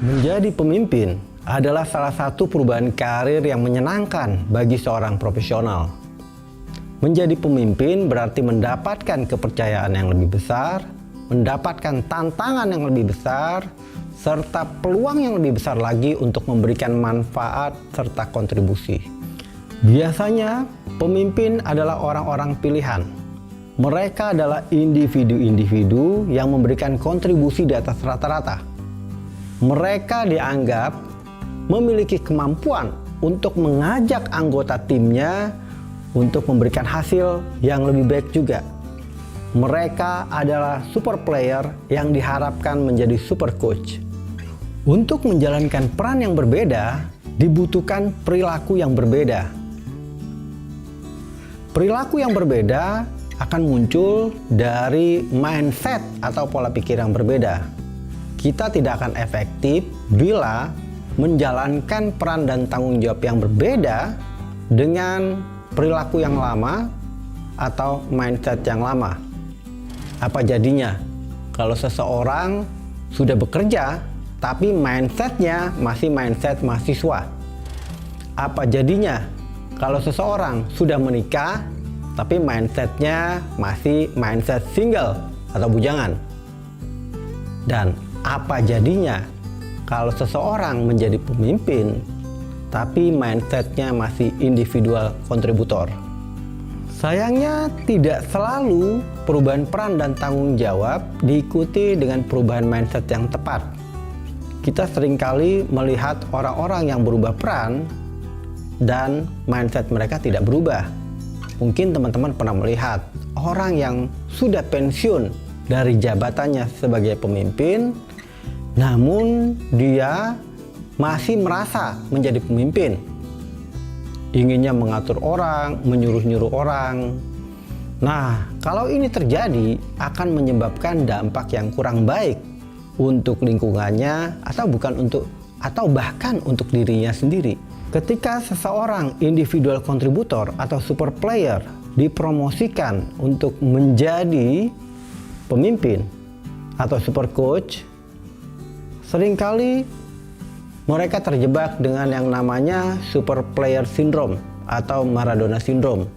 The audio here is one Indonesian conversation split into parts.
Menjadi pemimpin adalah salah satu perubahan karir yang menyenangkan bagi seorang profesional. Menjadi pemimpin berarti mendapatkan kepercayaan yang lebih besar, mendapatkan tantangan yang lebih besar, serta peluang yang lebih besar lagi untuk memberikan manfaat serta kontribusi. Biasanya, pemimpin adalah orang-orang pilihan. Mereka adalah individu-individu yang memberikan kontribusi di atas rata-rata. Mereka dianggap memiliki kemampuan untuk mengajak anggota timnya untuk memberikan hasil yang lebih baik juga. Mereka adalah super player yang diharapkan menjadi super coach. Untuk menjalankan peran yang berbeda, dibutuhkan perilaku yang berbeda. Perilaku yang berbeda akan muncul dari mindset atau pola pikir yang berbeda. Kita tidak akan efektif bila menjalankan peran dan tanggung jawab yang berbeda dengan perilaku yang lama atau mindset yang lama. Apa jadinya kalau seseorang sudah bekerja tapi mindsetnya masih mindset mahasiswa? Apa jadinya kalau seseorang sudah menikah tapi mindsetnya masih mindset single atau bujangan? Dan apa jadinya kalau seseorang menjadi pemimpin tapi mindsetnya masih individual kontributor? Sayangnya tidak selalu perubahan peran dan tanggung jawab diikuti dengan perubahan mindset yang tepat. Kita seringkali melihat orang-orang yang berubah peran dan mindset mereka tidak berubah. Mungkin teman-teman pernah melihat orang yang sudah pensiun dari jabatannya sebagai pemimpin, namun dia masih merasa menjadi pemimpin. Inginnya mengatur orang, menyuruh-nyuruh orang. Nah, kalau ini terjadi akan menyebabkan dampak yang kurang baik untuk lingkungannya atau bahkan untuk dirinya sendiri. Ketika seseorang individual kontributor atau super player dipromosikan untuk menjadi pemimpin atau super coach, seringkali mereka terjebak dengan yang namanya super player syndrome atau Maradona syndrome.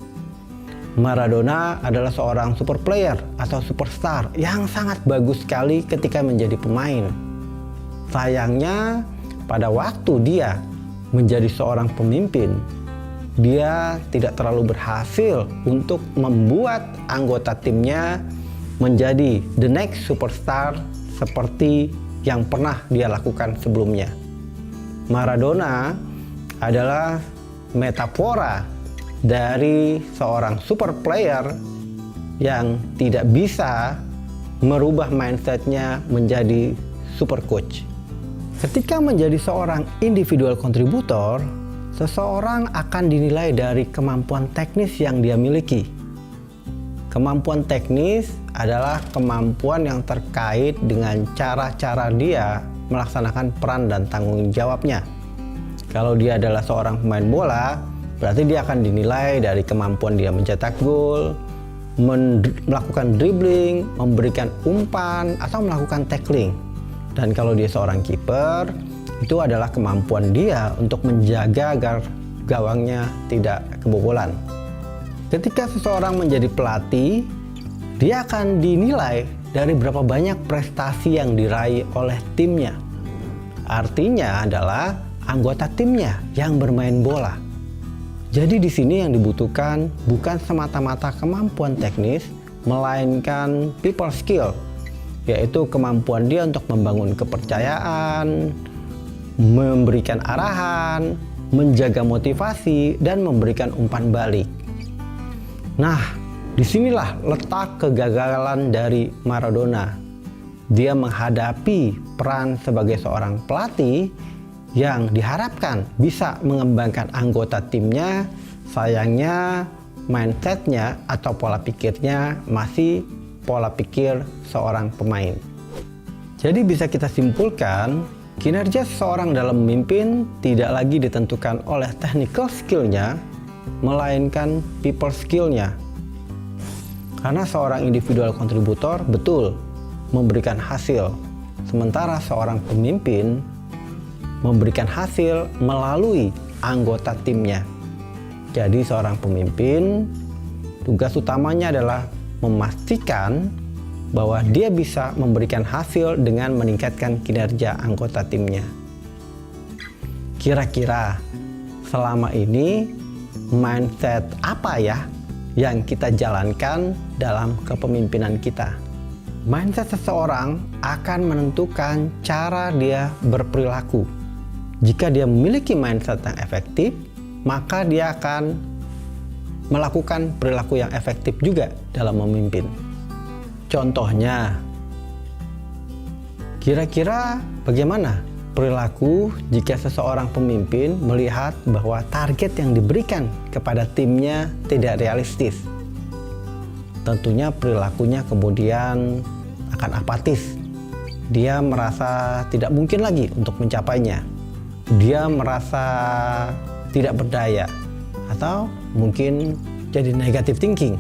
Maradona adalah seorang super player atau superstar yang sangat bagus sekali ketika menjadi pemain. Sayangnya, pada waktu dia menjadi seorang pemimpin, dia tidak terlalu berhasil untuk membuat anggota timnya menjadi the next superstar seperti yang pernah dia lakukan sebelumnya. Maradona adalah metafora dari seorang super player yang tidak bisa merubah mindsetnya menjadi super coach. Ketika menjadi seorang individual kontributor, seseorang akan dinilai dari kemampuan teknis yang dia miliki. Kemampuan teknis adalah kemampuan yang terkait dengan cara-cara dia melaksanakan peran dan tanggung jawabnya. Kalau dia adalah seorang pemain bola, berarti dia akan dinilai dari kemampuan dia mencetak gol, melakukan dribbling, memberikan umpan, atau melakukan tackling. Dan kalau dia seorang kiper, itu adalah kemampuan dia untuk menjaga agar gawangnya tidak kebobolan. Ketika seseorang menjadi pelatih, dia akan dinilai dari berapa banyak prestasi yang diraih oleh timnya. Artinya adalah anggota timnya yang bermain bola. Jadi di sini yang dibutuhkan bukan semata-mata kemampuan teknis, melainkan people skill, yaitu kemampuan dia untuk membangun kepercayaan, memberikan arahan, menjaga motivasi, dan memberikan umpan balik. Nah, disinilah letak kegagalan dari Maradona. Dia menghadapi peran sebagai seorang pelatih yang diharapkan bisa mengembangkan anggota timnya. Sayangnya mindsetnya atau pola pikirnya masih pola pikir seorang pemain. Jadi bisa kita simpulkan, kinerja seseorang dalam memimpin tidak lagi ditentukan oleh technical skill-nya, melainkan people skill-nya. Karena seorang individual kontributor betul memberikan hasil, sementara seorang pemimpin memberikan hasil melalui anggota timnya. Jadi seorang pemimpin, tugas utamanya adalah memastikan bahwa dia bisa memberikan hasil dengan meningkatkan kinerja anggota timnya. Kira-kira selama ini mindset apa ya yang kita jalankan dalam kepemimpinan kita? Mindset seseorang akan menentukan cara dia berperilaku. Jika dia memiliki mindset yang efektif, maka dia akan melakukan perilaku yang efektif juga dalam memimpin. Contohnya, kira-kira bagaimana perilaku jika seseorang pemimpin melihat bahwa target yang diberikan kepada timnya tidak realistis? Tentunya perilakunya kemudian akan apatis. Dia merasa tidak mungkin lagi untuk mencapainya. Dia merasa tidak berdaya, atau mungkin jadi negative thinking.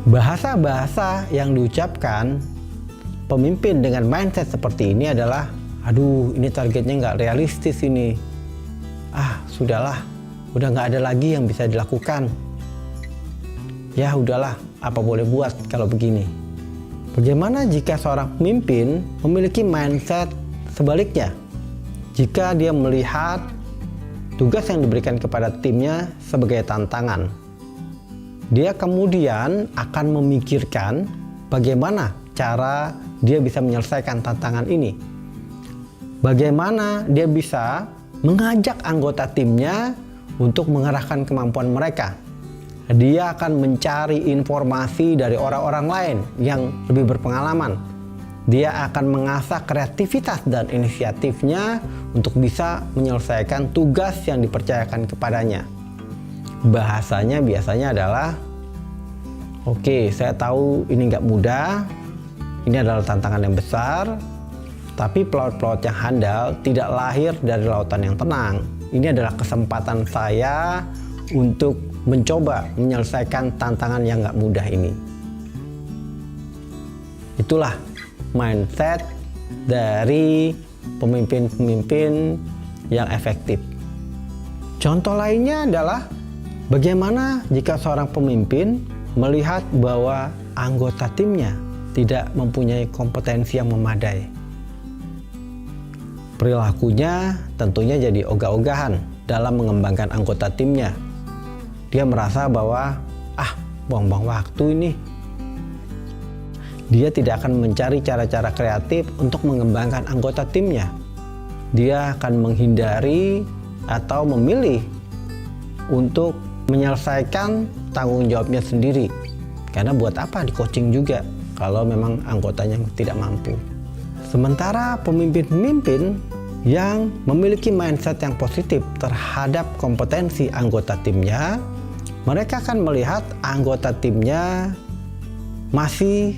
Bahasa-bahasa yang diucapkan pemimpin dengan mindset seperti ini adalah, aduh ini targetnya nggak realistis ini. Sudahlah, udah nggak ada lagi yang bisa dilakukan. Ya udahlah, apa boleh buat kalau begini. Bagaimana jika seorang pemimpin memiliki mindset sebaliknya? Jika dia melihat tugas yang diberikan kepada timnya sebagai tantangan, dia kemudian akan memikirkan bagaimana cara dia bisa menyelesaikan tantangan ini. Bagaimana dia bisa mengajak anggota timnya untuk mengerahkan kemampuan mereka. Dia akan mencari informasi dari orang-orang lain yang lebih berpengalaman. Dia akan mengasah kreativitas dan inisiatifnya untuk bisa menyelesaikan tugas yang dipercayakan kepadanya. Bahasanya biasanya adalah, oke, saya tahu ini nggak mudah, ini adalah tantangan yang besar, tapi pelaut-pelaut yang handal tidak lahir dari lautan yang tenang. Ini adalah kesempatan saya untuk mencoba menyelesaikan tantangan yang nggak mudah ini. Itulah mindset dari pemimpin-pemimpin yang efektif. Contoh lainnya adalah bagaimana jika seorang pemimpin melihat bahwa anggota timnya tidak mempunyai kompetensi yang memadai. Perilakunya tentunya jadi ogah-ogahan dalam mengembangkan anggota timnya. Dia merasa bahwa, buang-buang waktu ini. Dia tidak akan mencari cara-cara kreatif untuk mengembangkan anggota timnya. Dia akan menghindari atau memilih untuk menyelesaikan tanggung jawabnya sendiri. Karena buat apa di coaching juga kalau memang anggotanya tidak mampu. Sementara pemimpin-pemimpin yang memiliki mindset yang positif terhadap kompetensi anggota timnya, mereka akan melihat anggota timnya masih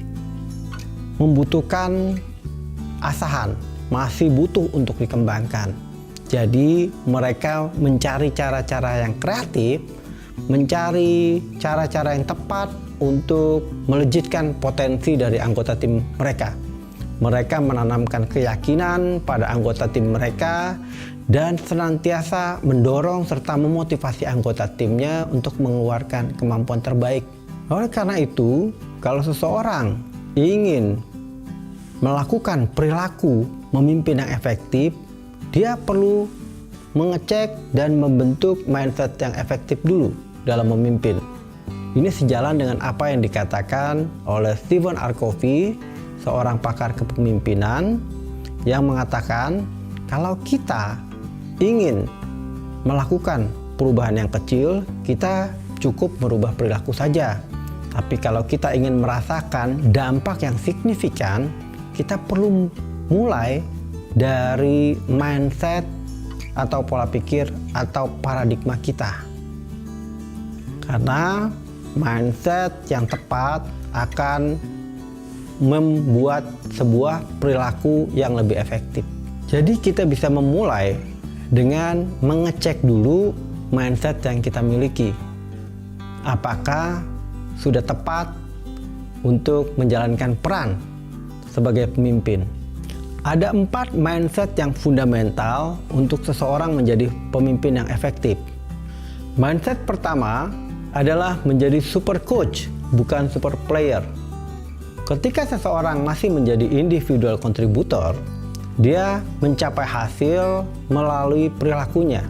membutuhkan asahan, masih butuh untuk dikembangkan. Jadi mereka mencari cara-cara yang kreatif, mencari cara-cara yang tepat untuk melejitkan potensi dari anggota tim mereka. Mereka menanamkan keyakinan pada anggota tim mereka dan senantiasa mendorong serta memotivasi anggota timnya untuk mengeluarkan kemampuan terbaik. Oleh karena itu, kalau seseorang ingin melakukan perilaku memimpin yang efektif, dia perlu mengecek dan membentuk mindset yang efektif dulu dalam memimpin. Ini sejalan dengan apa yang dikatakan oleh Stephen R. Covey, seorang pakar kepemimpinan, yang mengatakan kalau kita ingin melakukan perubahan yang kecil, kita cukup merubah perilaku saja. Tapi kalau kita ingin merasakan dampak yang signifikan, kita perlu mulai dari mindset atau pola pikir atau paradigma kita. Karena mindset yang tepat akan membuat sebuah perilaku yang lebih efektif. Jadi kita bisa memulai dengan mengecek dulu mindset yang kita miliki. Apakah sudah tepat untuk menjalankan peran sebagai pemimpin? Ada 4 mindset yang fundamental untuk seseorang menjadi pemimpin yang efektif. Mindset pertama adalah menjadi super coach, bukan super player. Ketika seseorang masih menjadi individual contributor, dia mencapai hasil melalui perilakunya.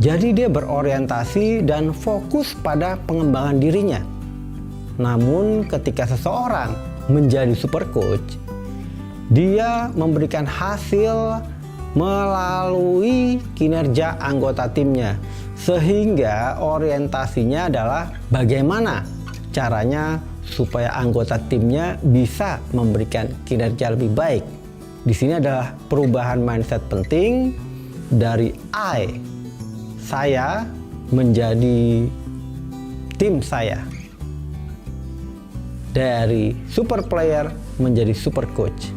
Jadi dia berorientasi dan fokus pada pengembangan dirinya. Namun ketika seseorang menjadi super coach, dia memberikan hasil melalui kinerja anggota timnya, sehingga orientasinya adalah bagaimana caranya supaya anggota timnya bisa memberikan kinerja lebih baik. Di sini adalah perubahan mindset penting dari saya menjadi tim saya, dari super player menjadi super coach.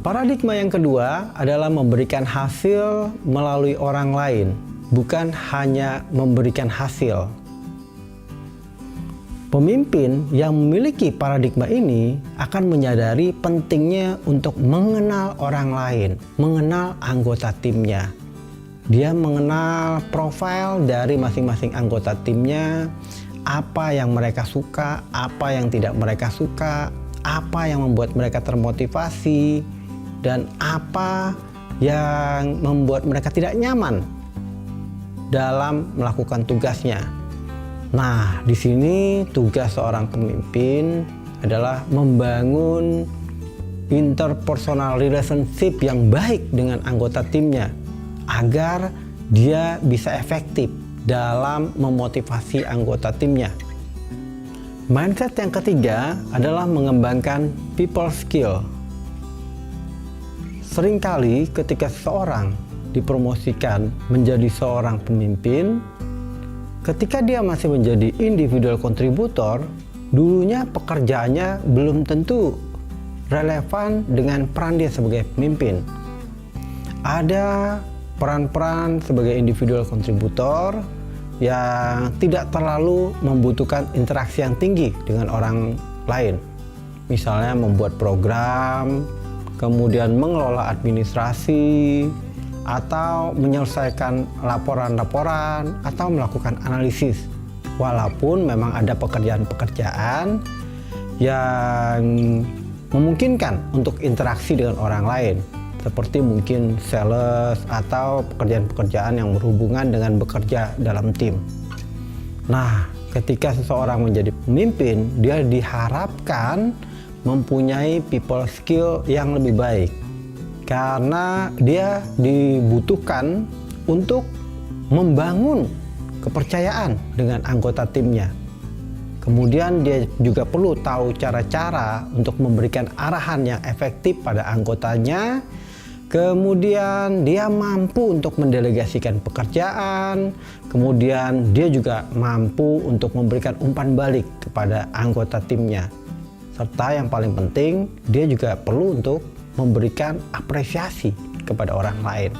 Paradigma yang kedua adalah memberikan hasil melalui orang lain, bukan hanya memberikan hasil. Pemimpin yang memiliki paradigma ini akan menyadari pentingnya untuk mengenal orang lain, mengenal anggota timnya. Dia mengenal profil dari masing-masing anggota timnya, apa yang mereka suka, apa yang tidak mereka suka, apa yang membuat mereka termotivasi, dan apa yang membuat mereka tidak nyaman dalam melakukan tugasnya. Nah, di sini tugas seorang pemimpin adalah membangun interpersonal relationship yang baik dengan anggota timnya agar dia bisa efektif dalam memotivasi anggota timnya. Mindset yang ketiga adalah mengembangkan people skill. Seringkali ketika seseorang dipromosikan menjadi seorang pemimpin, ketika dia masih menjadi individual contributor, dulunya pekerjaannya belum tentu relevan dengan peran dia sebagai pemimpin. Ada peran-peran sebagai individual contributor yang tidak terlalu membutuhkan interaksi yang tinggi dengan orang lain. Misalnya membuat program, kemudian mengelola administrasi, atau menyelesaikan laporan-laporan, atau melakukan analisis. Walaupun memang ada pekerjaan-pekerjaan yang memungkinkan untuk interaksi dengan orang lain, seperti mungkin sales atau pekerjaan-pekerjaan yang berhubungan dengan bekerja dalam tim. Nah, ketika seseorang menjadi pemimpin, dia diharapkan mempunyai people skill yang lebih baik, karena dia dibutuhkan untuk membangun kepercayaan dengan anggota timnya. Kemudian dia juga perlu tahu cara-cara untuk memberikan arahan yang efektif pada anggotanya. Kemudian dia mampu untuk mendelegasikan pekerjaan. Kemudian dia juga mampu untuk memberikan umpan balik kepada anggota timnya. Serta yang paling penting, dia juga perlu untuk memberikan apresiasi kepada orang lain.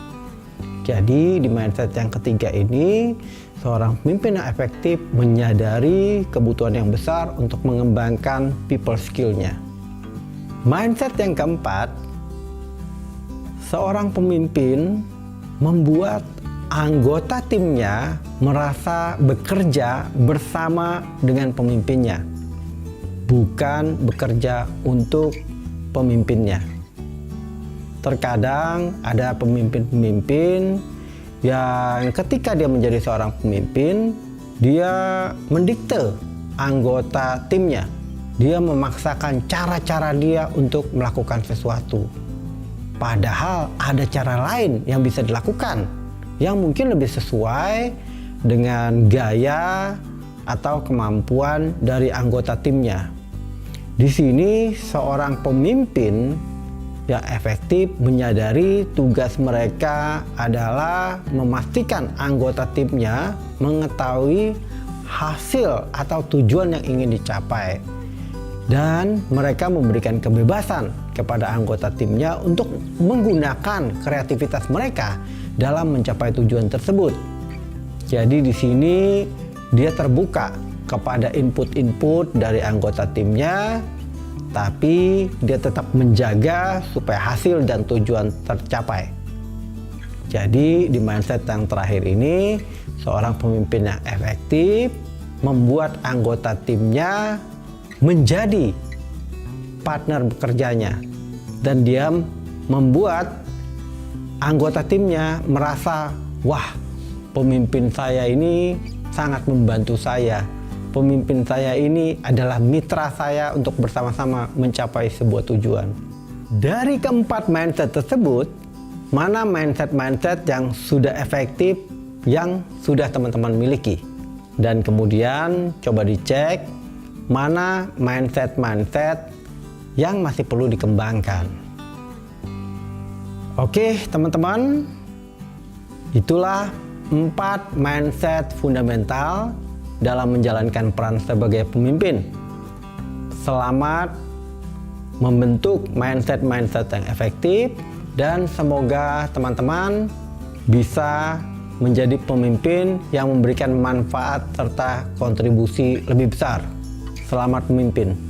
Jadi di mindset yang ketiga ini, seorang pemimpin yang efektif menyadari kebutuhan yang besar untuk mengembangkan people skill-nya. Mindset yang keempat, seorang pemimpin membuat anggota timnya merasa bekerja bersama dengan pemimpinnya, bukan bekerja untuk pemimpinnya. Terkadang ada pemimpin-pemimpin yang ketika dia menjadi seorang pemimpin, dia mendikte anggota timnya. Dia memaksakan cara-cara dia untuk melakukan sesuatu. Padahal ada cara lain yang bisa dilakukan, yang mungkin lebih sesuai dengan gaya atau kemampuan dari anggota timnya. Di sini seorang pemimpin yang efektif menyadari tugas mereka adalah memastikan anggota timnya mengetahui hasil atau tujuan yang ingin dicapai, dan mereka memberikan kebebasan kepada anggota timnya untuk menggunakan kreativitas mereka dalam mencapai tujuan tersebut. Jadi di sini dia terbuka kepada input-input dari anggota timnya, tapi dia tetap menjaga supaya hasil dan tujuan tercapai. Jadi di mindset yang terakhir ini, seorang pemimpin yang efektif membuat anggota timnya menjadi partner bekerjanya, dan dia membuat anggota timnya merasa, wah, pemimpin saya ini sangat membantu saya. Pemimpin saya ini adalah mitra saya untuk bersama-sama mencapai sebuah tujuan. Dari keempat mindset tersebut, mana mindset-mindset yang sudah efektif yang sudah teman-teman miliki? Dan kemudian coba dicek mana mindset-mindset yang masih perlu dikembangkan. Oke teman-teman, itulah 4 mindset fundamental dalam menjalankan peran sebagai pemimpin. Selamat membentuk mindset-mindset yang efektif, dan semoga teman-teman bisa menjadi pemimpin yang memberikan manfaat serta kontribusi lebih besar. Selamat memimpin.